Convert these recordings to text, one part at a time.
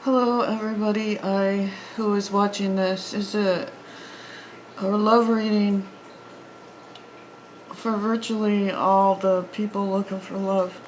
Hello everybody, who is watching this is a love reading for virtually all the people looking for love.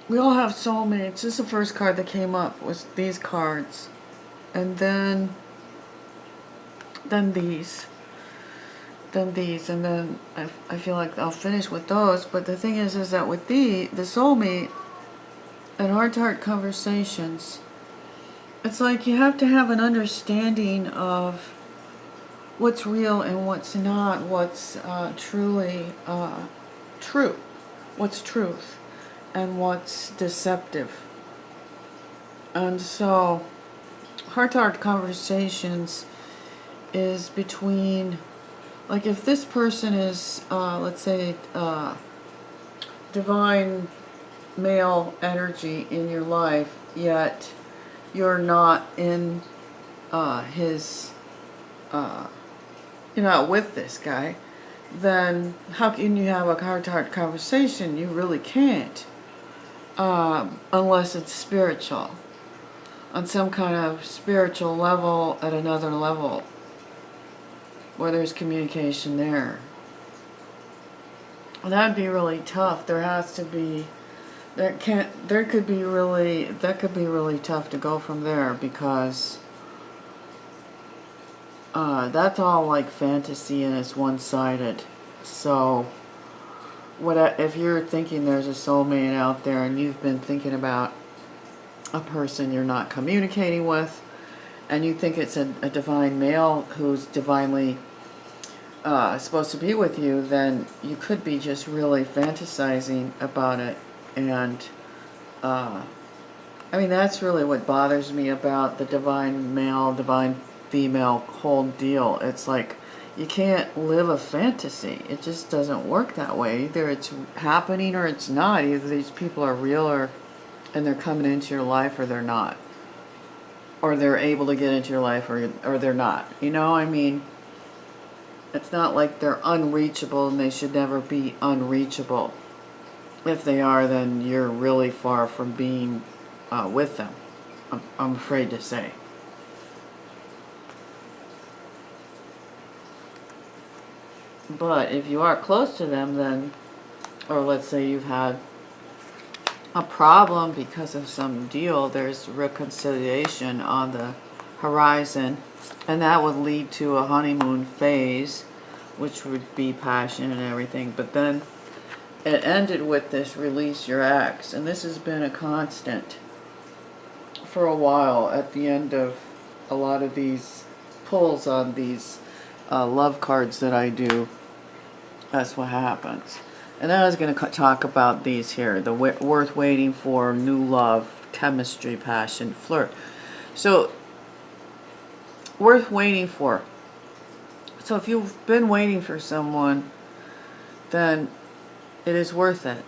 We all have soulmates. This is the first card that came up, was these cards. And then these. And then I feel like I'll finish with those. But the thing is that with the soulmate and heart-to-heart conversations, it's like you have to have an understanding of what's real and what's not, what's truly true, what's truth, and what's deceptive. And so, heart-to-heart conversations is between, like if this person is, let's say, divine male energy in your life, yet you're not in his, you're not with this guy, then how can you have a heart-to-heart conversation? You really can't, unless it's spiritual, on some kind of spiritual level, at another level, where there's communication there. That'd be really tough. There has to be, that could be really tough to go from there, because that's all like fantasy and it's one-sided. So if you're thinking there's a soulmate out there and you've been thinking about a person you're not communicating with, and you think it's a divine male who's divinely supposed to be with you, then you could be just really fantasizing about it. And I mean, that's really what bothers me about the divine male, divine female whole deal. It's like you can't live a fantasy. It just doesn't work that way. Either it's happening or it's not. Either these people are real and they're coming into your life, or they're not. Or they're able to get into your life, or they're not. You know, I mean, it's not like they're unreachable and they should never be unreachable. If they are, then you're really far from being with them, I'm afraid to say. But if you are close to them, then, or let's say you've had a problem because of some deal, there's reconciliation on the horizon, and that would lead to a honeymoon phase, which would be passion and everything. But then it ended with this release your ex, and this has been a constant for a while at the end of a lot of these pulls on these love cards that I do. That's what happens. And then I was going to talk about these here, the worth waiting for, new love, chemistry, passion, flirt. So, worth waiting for. So if you've been waiting for someone, then it is worth it.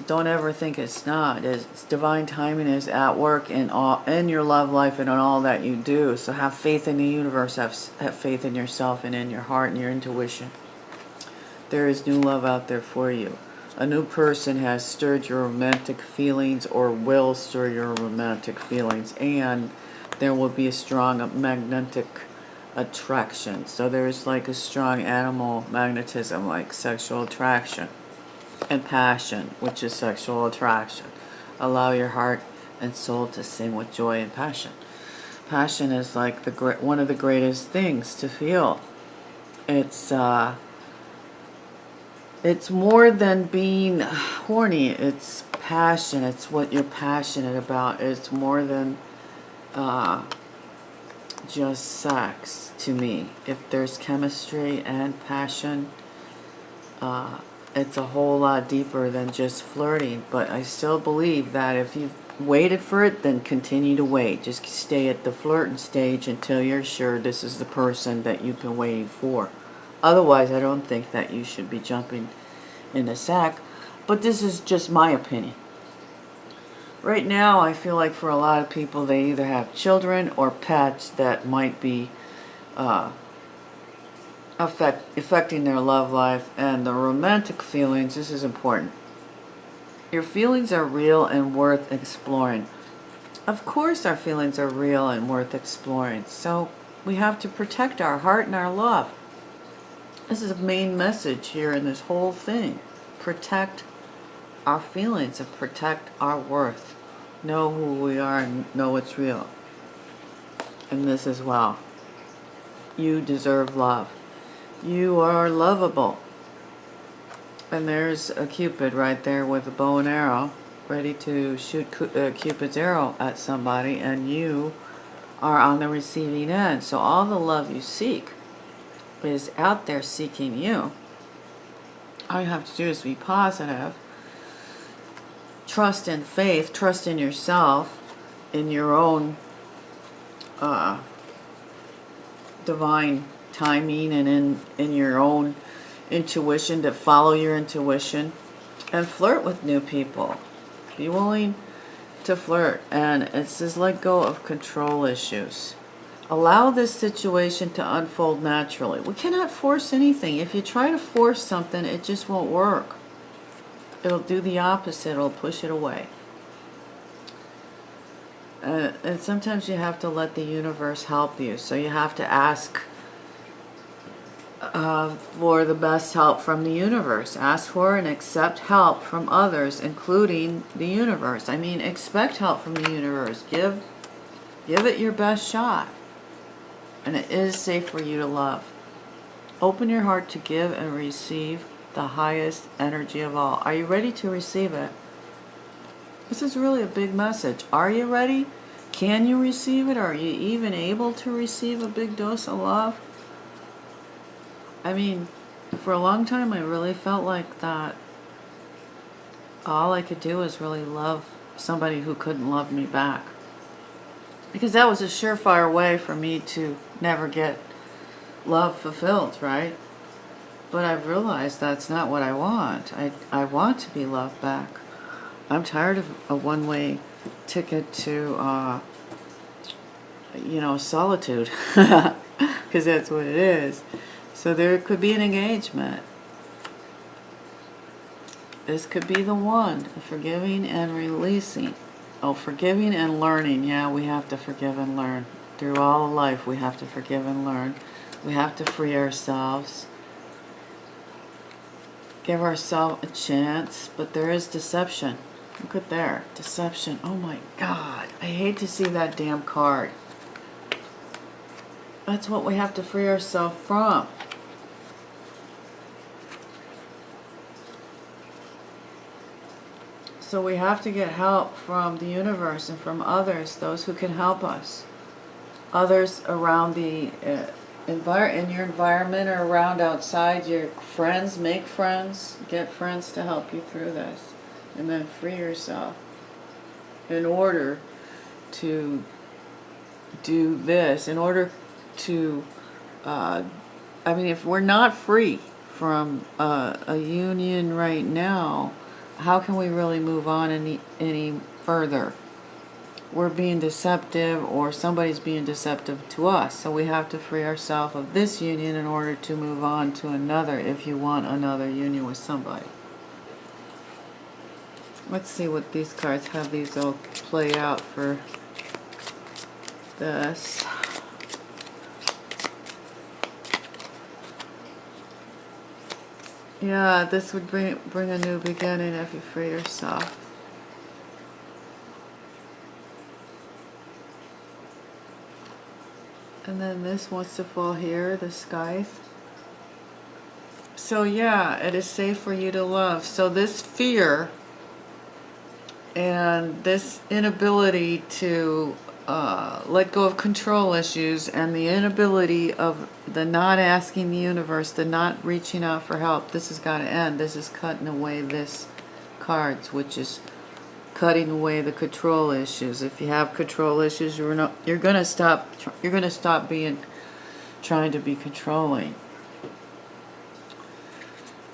Don't ever think it's not. It's divine timing is at work in your love life and in all that you do. So have faith in the universe, have faith in yourself and in your heart and your intuition. There is new love out there for you. A new person has stirred your romantic feelings, or will stir your romantic feelings, and there will be a strong magnetic attraction. So there's like a strong animal magnetism, like sexual attraction, and passion, which is sexual attraction. Allow your heart and soul to sing with joy and passion. Passion is like one of the greatest things to feel. It's more than being horny. It's passion. It's what you're passionate about. It's more than just sex to me. If there's chemistry and passion, it's a whole lot deeper than just flirting. But I still believe that if you've waited for it, then continue to wait. Just stay at the flirting stage until you're sure this is the person that you've been waiting for. Otherwise, I don't think that you should be jumping in the sack. But this is just my opinion. Right now, I feel like for a lot of people, they either have children or pets that might be affecting their love life and the romantic feelings. This is important. Your feelings are real and worth exploring. Of course our feelings are real and worth exploring. So we have to protect our heart and our love. This is the main message here in this whole thing. Protect our feelings and protect our worth. Know who we are and know it's real. And this as well. You deserve love. You are lovable. And there's a Cupid right there with a bow and arrow, ready to shoot Cupid's arrow at somebody, and you are on the receiving end. So all the love you seek is out there seeking you. All you have to do is be positive, trust in faith, trust in yourself, in your own divine timing, and in your own intuition, to follow your intuition and flirt with new people. Be willing to flirt, and it says let go of control issues. Allow this situation to unfold naturally. We cannot force anything. If you try to force something, it just won't work. It'll do the opposite. It'll push it away. And sometimes you have to let the universe help you. So you have to ask for the best help from the universe. Ask for and accept help from others, including the universe. I mean, expect help from the universe. Give it your best shot. And it is safe for you to love. Open your heart to give and receive the highest energy of all. Are you ready to receive it? This is really a big message. Are you ready? Can you receive it? Are you even able to receive a big dose of love? I mean, for a long time I really felt like that all I could do was really love somebody who couldn't love me back. Because that was a surefire way for me to never get love fulfilled, right? But I've realized that's not what I want. I want to be loved back. I'm tired of a one-way ticket to, solitude. Because that's what it is. So there could be an engagement. This could be the one. Forgiving and releasing. Oh, forgiving and learning. Yeah, we have to forgive and learn. Through all of life, we have to forgive and learn. We have to free ourselves. Give ourselves a chance. But there is deception. Look at there. Deception. Oh my God. I hate to see that damn card. That's what we have to free ourselves from. So we have to get help from the universe and from others, those who can help us. Others around the in your environment or around outside, your friends, make friends, get friends to help you through this. And then free yourself in order to do this, in order to, if we're not free from a union right now, how can we really move on any further? We're being deceptive, or somebody's being deceptive to us. So we have to free ourselves of this union in order to move on to another, if you want another union with somebody. Let's see what these cards have. These all play out for this. Yeah, this would bring a new beginning if you free yourself. And then this wants to fall here, the scythe. So yeah, it is safe for you to love. So this fear and this inability to let go of control issues, and the inability of the not asking the universe, the not reaching out for help, this has got to end. This is cutting away this cards, which is cutting away the control issues. If you have control issues, you're gonna stop trying to be controlling.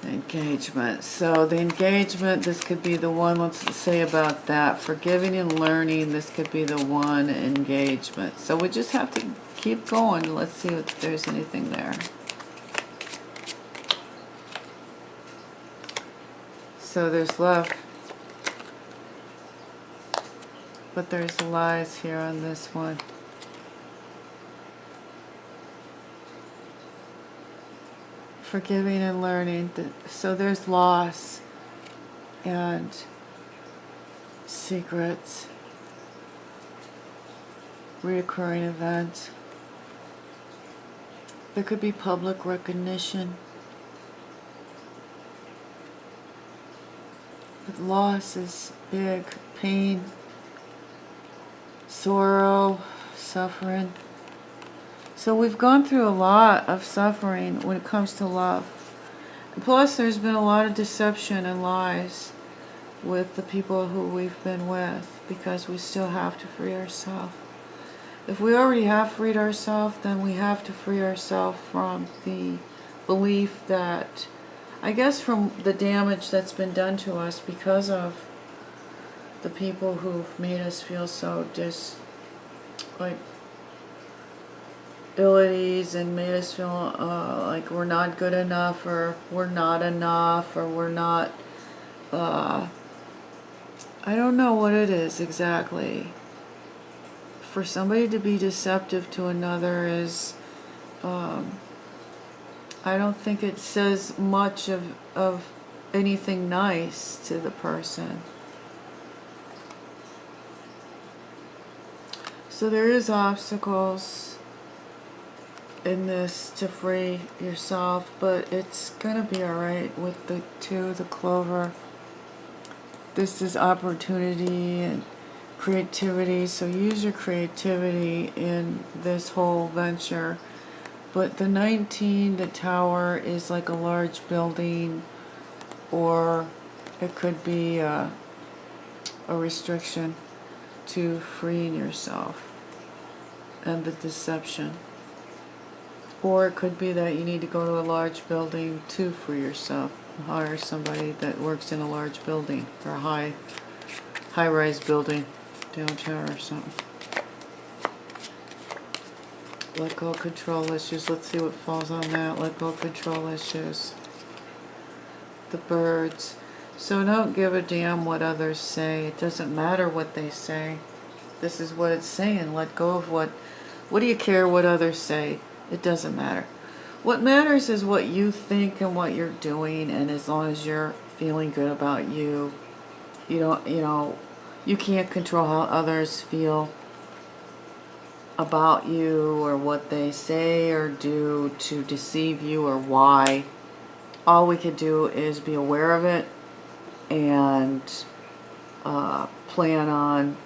Engagement. So the engagement, this could be the one. Let's say about that. Forgiving and learning, this could be the one. Engagement. So we just have to keep going. Let's see if there's anything there. So there's love. but there's lies here on this one. Forgiving and learning. So there's loss and secrets, reoccurring events. There could be public recognition. But loss is big. Pain, sorrow, suffering. So we've gone through a lot of suffering when it comes to love. Plus, there's been a lot of deception and lies with the people who we've been with, because we still have to free ourselves. If we already have freed ourselves, then we have to free ourselves from the belief that, I guess, from the damage that's been done to us because of the people who've made us feel so abilities and made us feel like we're not good enough, or we're not enough, or we're not, I don't know what it is exactly. For somebody to be deceptive to another is, I don't think it says much of anything nice to the person. So there is obstacles in this to free yourself, but it's gonna be alright with the clover. This is opportunity and creativity, so use your creativity in this whole venture. But the 19, the tower, is like a large building, or it could be a restriction to freeing yourself and the deception. Or it could be that you need to go to a large building to free yourself. Hire somebody that works in a large building, or a high-rise building downtown or something. Let go of control issues. Let's see what falls on that. Let go of control issues. The birds. So don't give a damn what others say. It doesn't matter what they say. This is what it's saying. Let go of what do you care what others say? It doesn't matter. What matters is what you think and what you're doing, and as long as you're feeling good about you, you can't control how others feel about you, or what they say or do to deceive you, or why. All we could do is be aware of it and plan on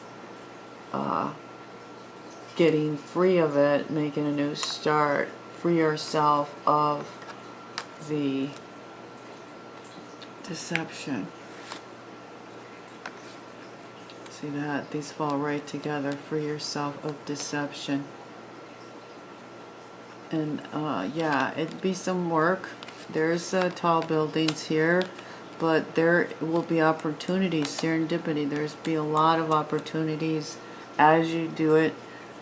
getting free of it, making a new start, free yourself of the deception. See that? These fall right together. Free yourself of deception. And yeah, it'd be some work. There's tall buildings here, but there will be opportunities, serendipity. There's be a lot of opportunities as you do it,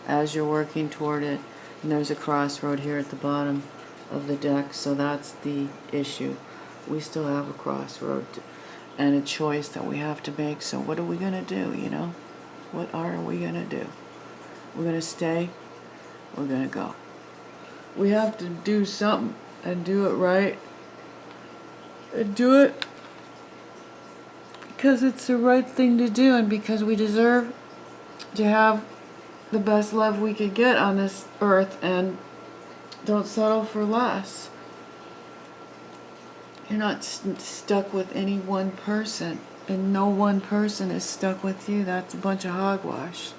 as you're working toward it. And there's a crossroad here at the bottom of the deck, so that's the issue. We still have a crossroad and a choice that we have to make. So what are we going to do, What are we going to do? We're going to stay. We're going to go. We have to do something and do it right. And do it because it's the right thing to do, and because we deserve to have the best love we could get on this earth, and don't settle for less. You're not stuck with any one person, and no one person is stuck with you. That's a bunch of hogwash.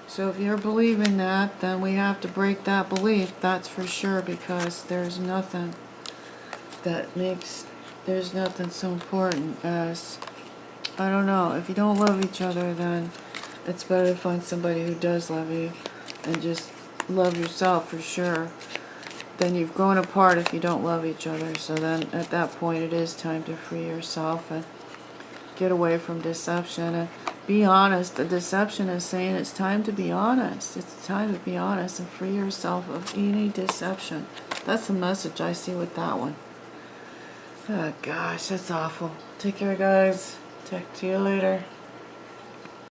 So if you're believing that, then we have to break that belief, that's for sure, because there's nothing so important as, I don't know, if you don't love each other, then it's better to find somebody who does love you, and just love yourself for sure. Then you've grown apart if you don't love each other. So then at that point it is time to free yourself and get away from deception and be honest. The deception is saying it's time to be honest. It's time to be honest and free yourself of any deception. That's the message I see with that one. Oh gosh, that's awful. Take care, guys. Talk to you later.